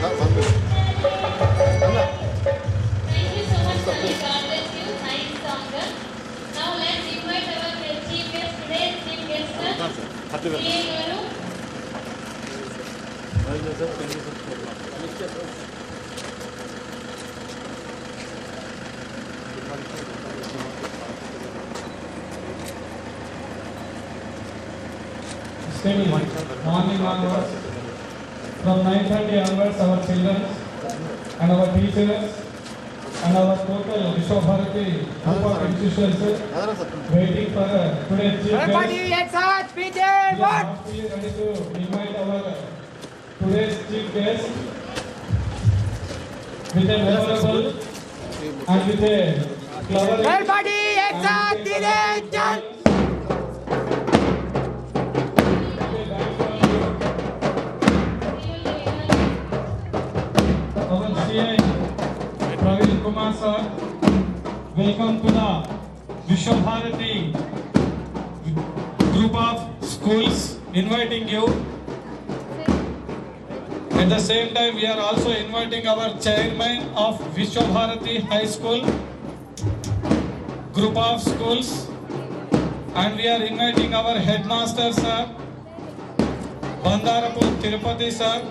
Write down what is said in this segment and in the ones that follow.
you so much, Sunny. God bless you. Nice song. Now let's invite our chief guest today. Chief guest, CA garu. Steady. Morning onwards. From 9:30 onwards, our children and our teachers and our total Vishwabharati group of institutions waiting for today's chief guest. Everybody, exert, PJ, We are what? heartily ready to invite our today's chief guest with a memorable and with a clever. Everybody, exert, direction. Our CA Praveen Kumar sir, welcome to the Vishwabharati group of schools inviting you. At the same time, we are also inviting our chairman of Vishwabharati High School group of schools, and we are inviting our headmaster sir, Bandarapur Tirupati sir,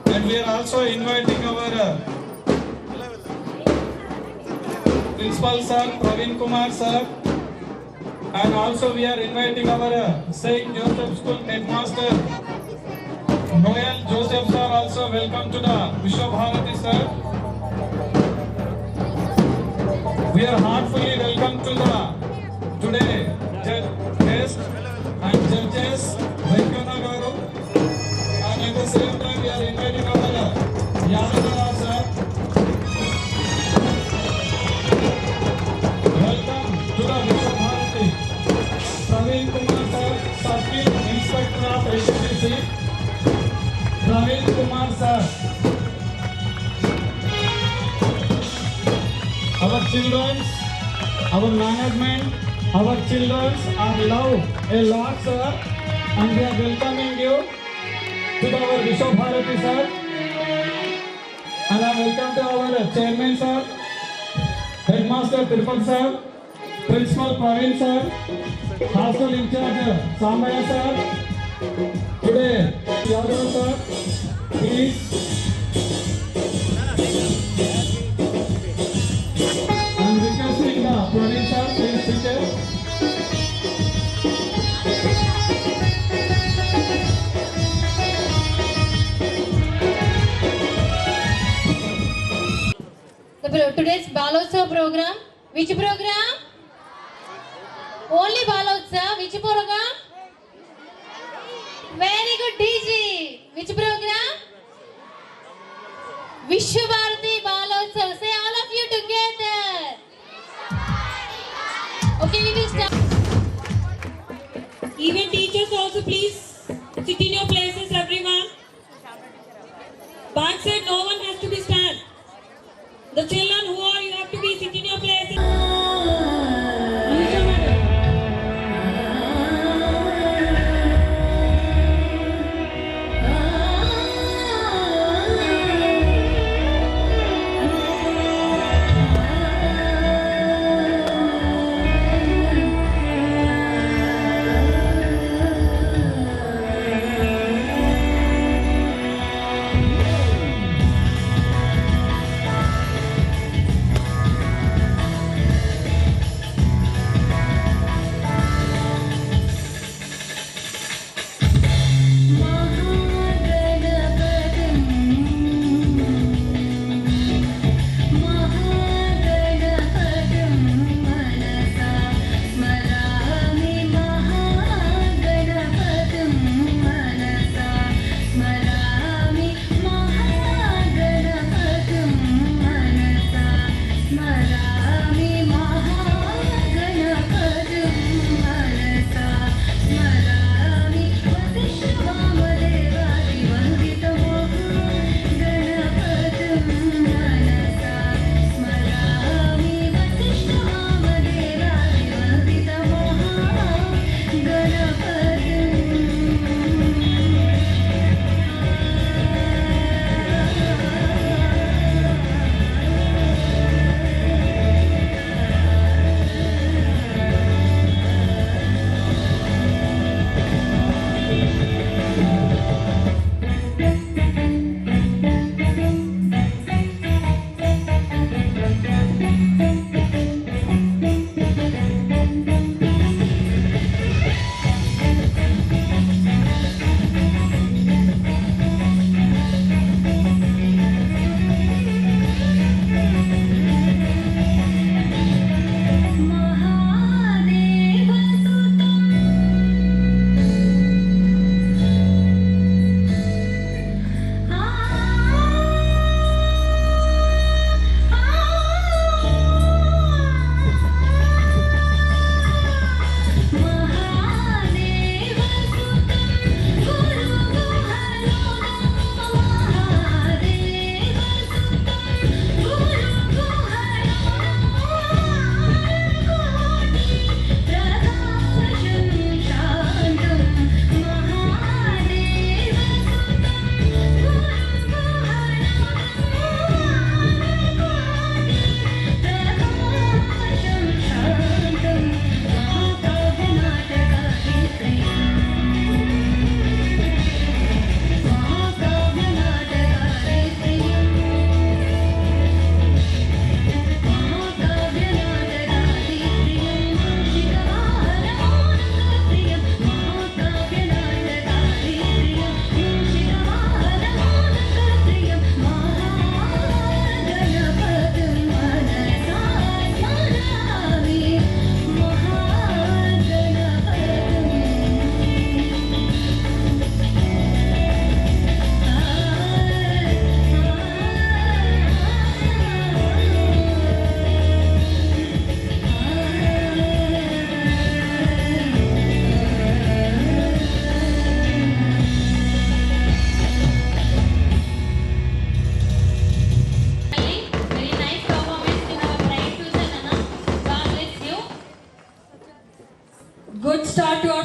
and we are also inviting our principal sir, Praveen Kumar sir, and also we are inviting our Saint Joseph School headmaster, Noel Joseph sir, also welcome to the Vishwabharati sir. We are heartfully welcome to the today guest and judges, Venkana Garu, and at the same time we are inviting our Yadava sir. Welcome to the Vishwabharati. Praveen Kumar sir, Circuit Inspector of HTC. Praveen Kumar sir. Our children, our management, our children are loved a lot sir, and we are welcoming you to our Vishwabharati sir. And I welcome to our chairman sir, headmaster Tirupati sir, principal Praveen sir, hostel in charge Samaya sir. Today, Yadav sir, please. I'm requesting the Praveen sir, please teacher. Today's Balotsav program. Which program? Only Balotsav. Which program? Very good, DJ. Which program? Vishwabharati Balotsav. Say all of you together. Okay, we will start. Even teachers also, please sit in your places, everyone. Back side, no one has to be stand. The children who are, you have to be sit in your places.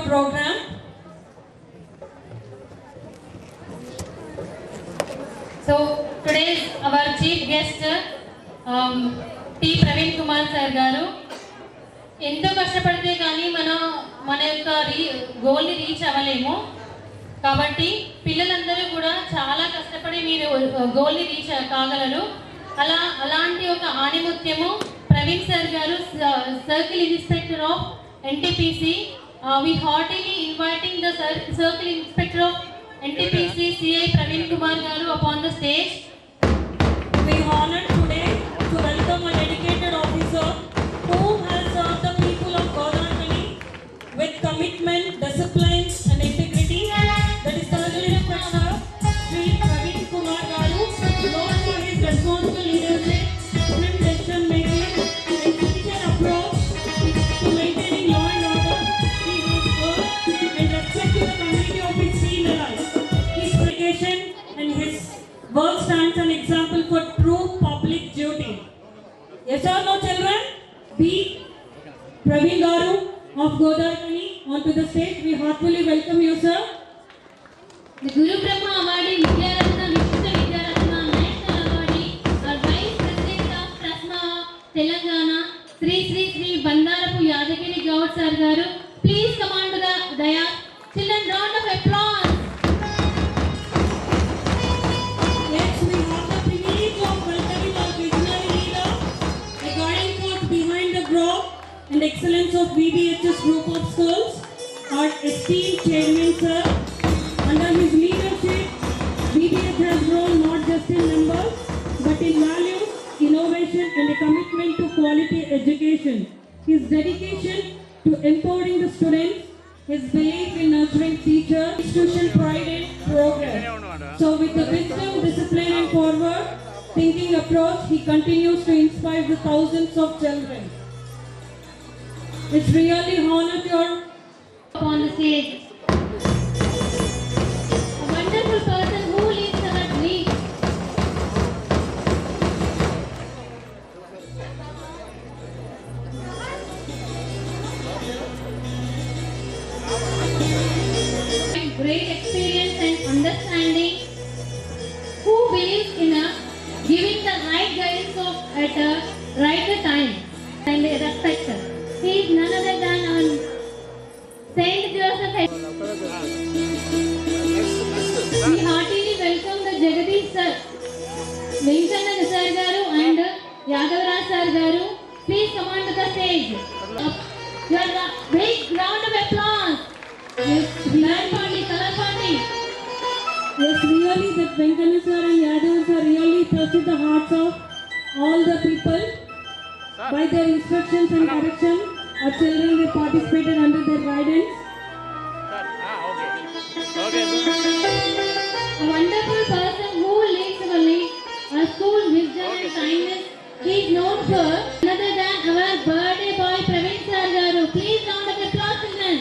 program. So today's our chief guest T Praveen Kumar sir garu. ఎంతో కష్టపడితే కానీ మన యొక్క గోల్ని reach అవ్వలేము. కాబట్టి పిల్లలందరూ కూడా చాలా కష్టపడి మీరు గోల్ని రీచ్ కాగలరు. అలాంటి ఒక ఆణిముత్యము ప్రవీణ్ సార్ గారు, circle inspector of NTPC. We heartily inviting the circle inspector of NTPC CI Praveen Kumar garu upon the stage. We honored today to welcome a dedicated officer who has served the people of Godavari with commitment, discipline and integrity. That is Circle Inspector Sri Praveen Kumar garu, known for his responsible leadership, swift decision making and sincere approach to maintaining law and order. He has worked and respect to the community of his senior life. His dedication and his work stands an example for true public duty. Yes or no, children? Be Praveen garu of Godavari onto the stage. We heartily welcome you, sir. The Guru Brahma Awardee Vidyaratna Vishishta Vidyaratna National Awardee, our Vice President of Trasma Telangana, Sri Bandarapu Yadagiri Gaud sir garu. Please come on to the dais. Children, round of applause. Next, we have the privilege of welcoming our visionary leader, the guiding force behind the growth and excellence of BBHS group of schools, our esteemed chairman, sir. Under his leadership, BBH has grown not just in numbers, but in values, innovation and a commitment to quality education. His dedication to empowering the students, his belief in nurturing teacher, institution pride and progress. So with the wisdom, discipline and forward thinking approach, he continues to inspire the thousands of children. It's really honor your On the stage. A wonderful person who lives our dreams. Great experience and understanding, who believes in giving the right guidance at a right time and respect. He is none other than Saint Joseph. We heartily welcome the Jagadish sir, Venkana sir garu and Yadavraj sir garu. Please come on to the stage. Your big round of applause. Yes, color party. Yes, really that Venkana sir and Yadav sir really touched the hearts of all the people. By their instructions and direction, our children they participated under their guidance. A wonderful person who leads our life, our school wisdom and kindness. He is known for another than our birthday boy Praveen sir garu. Please round of applause, children.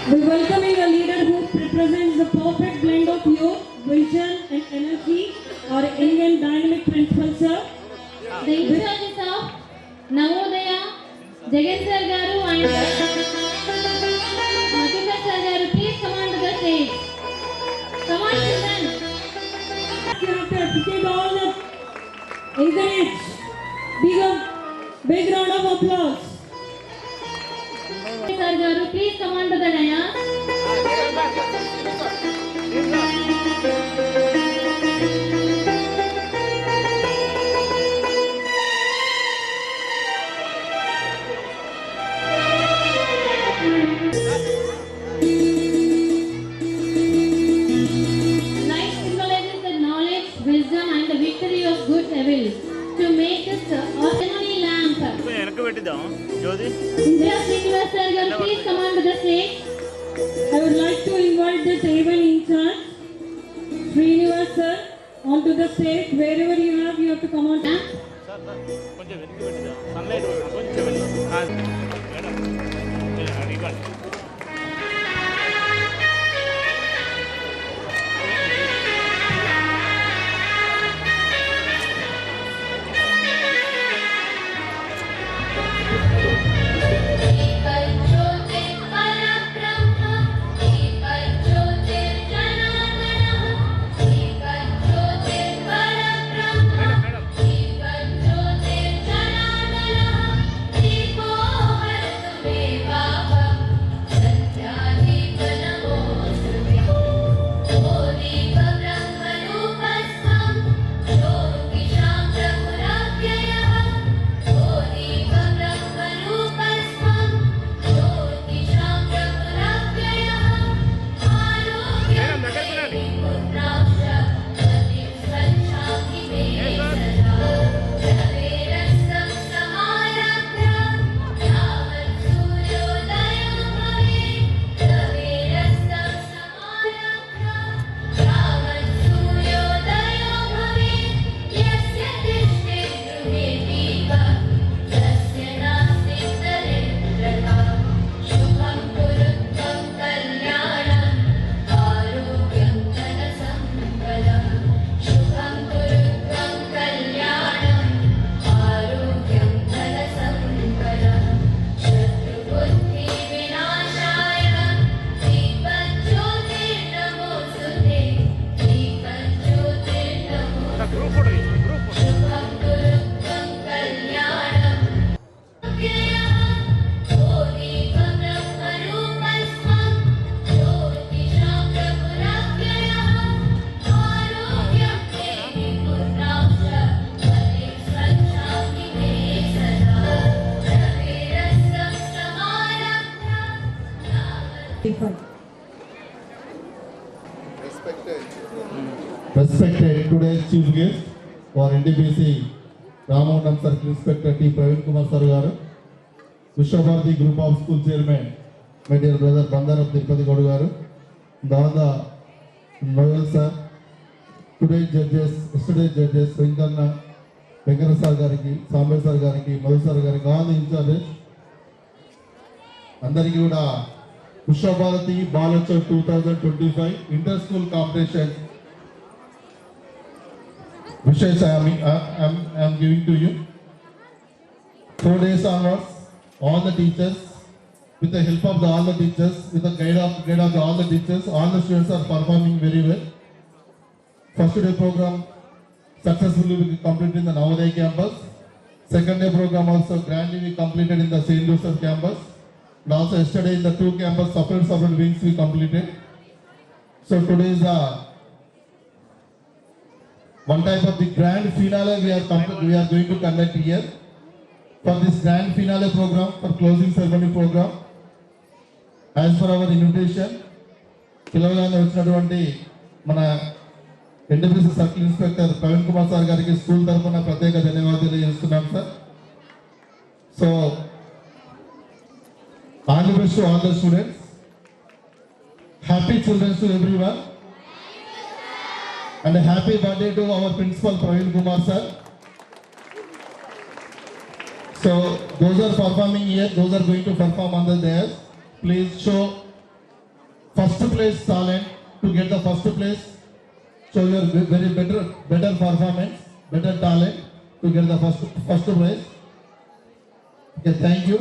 We welcoming a leader who represents the perfect blend of youth, vision and energy. Our Indian dynamic principal, sir. The in-charges of Navodaya, Jagan sir garu and Mathika sir garu. Please come on to the stage. Come on, children. You have to appreciate all the encourage. Big round of applause. Sir garu, please come on to the dais. Life symbolizes the knowledge, wisdom and the victory of good evil. To make us a ordinary lamp. Indra Srinivas sir garu, please come on to the stage. I would like to invite the table in charge, Srinivas sir, onto the stage. Wherever you have to come on. Respected today's chief guest for NDPC Ramondam Circle Inspector T. Praveen Kumar Sir garu, Vishwabharati Group of School Chairman, my dear brother Bandara Tirupati Gaudu garu, Dada Noel Sir, today's judges, yesterday's judges, Venkana, Venkana Sir gariki, Samir Sir gariki, Madhu Sir gariki, all the in-charges, అందరికీ కూడా Vishwabharati Balotsav 2025 inter school competition wishes I am giving to you. 4 days onwards, all the teachers, with the help of all the teachers, with the guide of all the teachers, all the students are performing very well. First day program successfully we completed in the Navodaya campus. Second day program also grandly we completed in the St. Joseph campus. And also yesterday in the 2 campus separate wings we completed. So today is the one type of the grand finale we are going to conduct here. For this grand finale program, for closing ceremony program, as per our invitation, పిలవగానే వచ్చినటువంటి మన NDPC circle inspector Praveen Kumar sir గారికి school తరఫున ప్రత్యేక ధన్యవాదాలు తెలియజేస్తున్నాం sir. So all the best to all the students, happy children's to everyone. And a happy birthday to our principal Praveen Kumar sir. So those are performing here, those are going to perform on the dais. Please show first place talent to get the first place. Show your very better performance, better talent to get the first place. Okay, thank you.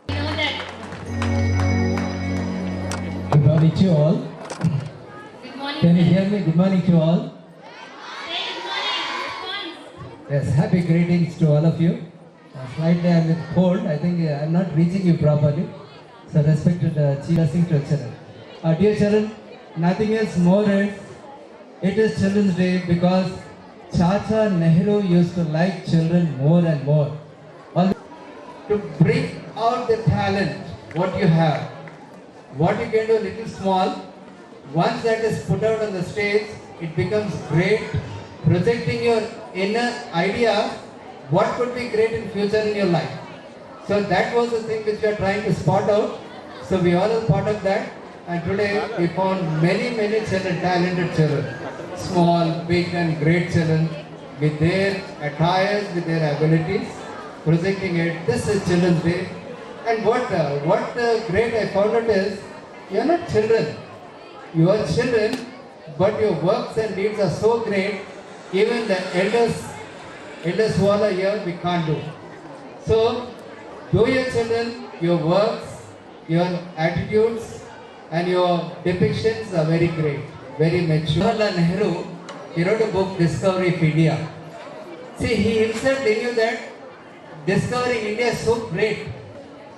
You know that. Good morning to you all. Good morning. Can you hear me? Good morning to all. Say good morning. Response. Yes, happy greetings to all of you. Slightly I'm with cold. I think I'm not reaching you properly. So respected chief blessing to children. Dear children, nothing else more is, it is Children's Day because Chacha Nehru used to like children more and more. To bring out the talent, what you have, what you can do little small. Once that is put out on the stage, it becomes great, projecting your inner idea, what could be great in future in your life. So that was the thing which we are trying to spot out. So we all are part of that. And today we found many children, talented children, small, big and great children, with their attires, with their abilities, projecting it. This is Children's Day. And what great I found out is, you are not children. You are children, but your works and deeds are so great, even the elders who are here, we can't do. So, do your children, your works, your attitudes, and your depictions are very great, very mature. Jawaharlal Nehru, he wrote a book, Discovery of India. See, he himself knew that discovering India is so great.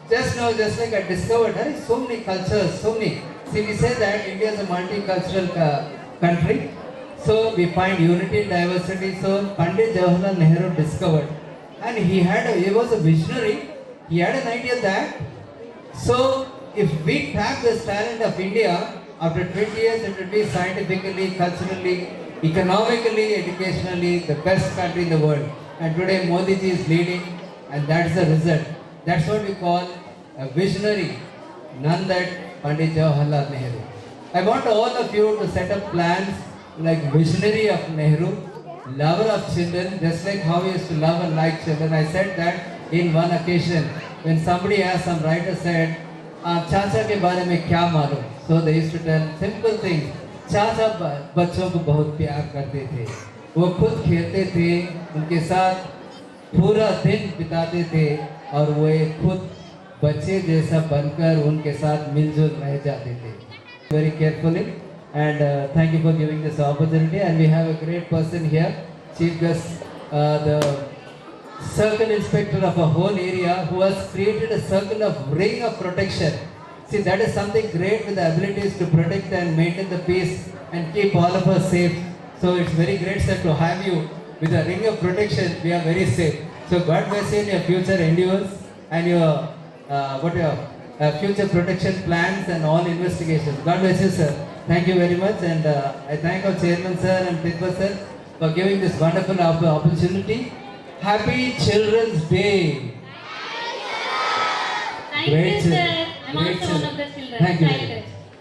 Just now, just like I discovered, there is so many cultures, so many. See, we say that India is a multicultural country, so we find unity in diversity. So Pandit Jawaharlal Nehru discovered, and he was a visionary. He had an idea that, so if we tap this talent of India, after 20 years it will be scientifically, culturally, economically, educationally the best country in the world. And today Modi ji is leading, and that's the result. That's what we call a visionary, none that Pandit Jawaharlal Nehru. I want all of you to set up plans like visionary of Nehru, lover of children, just like how he used to love and like children. I said that in one occasion when somebody asked, some writer said, चाचा के बारे में क्या मालूम? So they used to tell simple things. चाचा बच्चों को बहुत प्यार करते थे, वो खुद खेलते थे, उनके साथ पूरा दिन बिताते थे, और वो एक खुद बच्चे जैसा बनकर उनके साथ मिलजुल रह जाते थे. Very carefully, and thank you for giving this opportunity. And we have a great person here, Chief Guest, the Circle Inspector of a whole area, who has created a circle of ring of protection. See, that is something great with the abilities to protect and maintain the peace and keep all of us safe. So it's very great, sir, to have you with a ring of protection. We are very safe. So God bless you in your future endeavors and your future protection plans and all investigations. God bless you, sir. Thank you very much, and I thank our chairman, sir, and principal, sir, for giving this wonderful opportunity. Happy Children's Day. Thank Great you, children. sir. I'm Great also one children. of the children. Thank you. Child.